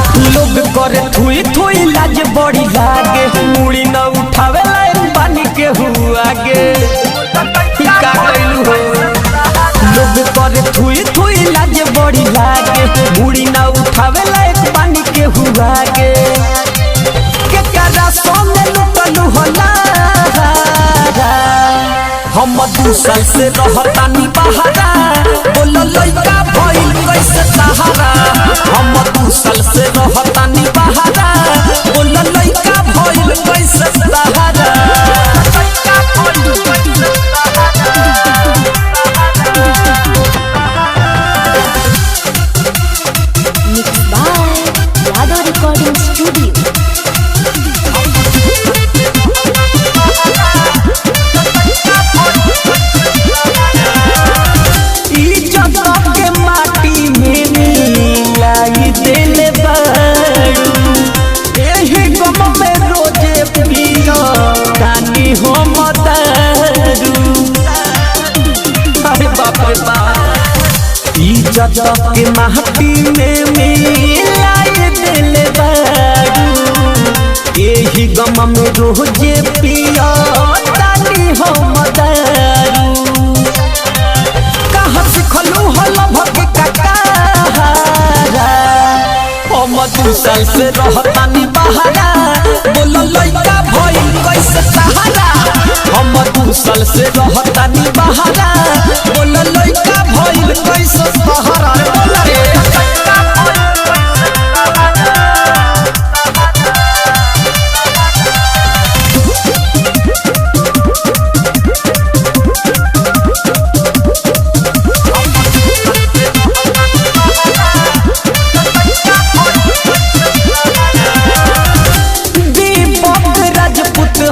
Thuy Thuy लाज बड़ी लागे मुड़ी न उठावे लायक पानी के हुआ गे का कइलू हो लोग करे थुई थुई लाज बड़ी लागे मुड़ी न उठावे लायक पानी के हुआ गे के करा सोने लुटलू होला हम 2 साल से रहतानी बहारा बोलो लइका भइल कैसे सहारा हम 2 साल से रहतानी बहारा बोलो लइका भइल कैसे सहारा Mixed by Yadav Recording Studio. के माटी में मिलाई देले बारू एही गम में रोजे पियो तानी हो मदारू अरे बाप रे बाप इज्जत के माटी में मिलाई देले बारू एही गम में रोजे पियो तानी हो मदारू हम 2 साल से रहतानी बहारा बोलो लइका भइल कैसे सहारा हम 2 साल से रहतानी बहारा बोलो लइका भइल कैसे सहारा बोला रे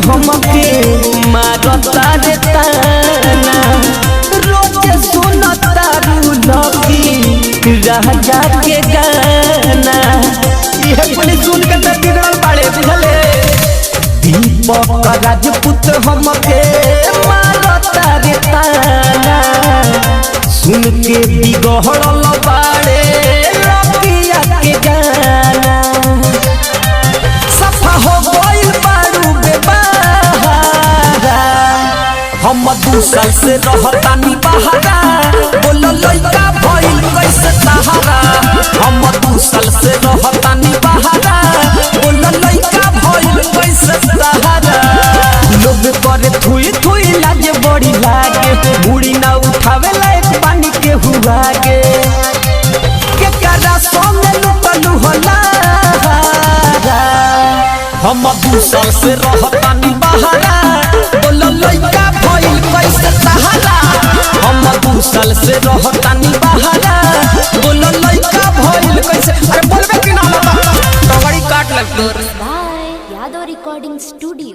हमके मारता रे ताना रोज सुनता रूलकी राजा के गाना ये पुलिस सुन के बिगड़ल बाड़े बुझले दीपक राजपूत हमके मारता रे ताना सुन के बिगड़ल बाड़े लकिया के गाना सफा हो गइल हम 2 साल से रहतानी बहारा बोलो लइका भइल कैसे सहारा हम 2 साल से रहतानी बहारा बोलो लइका भइल कैसे सहारा लोग करे थुई थुई लाज बड़ी लागे मुड़ी ना उठावे लायक पानी के हुआ गे के करा सोने लुटलू होला हम 2 साल से रहतानी बहारा बोलो लइका भइल कैसे सहारा हम 2 साल से रहतानी बहारा बोलो लइका भइल कैसे अरे बोलबे कि ना तो गाड़ी काट लग तोर By Yadav Recording Studio.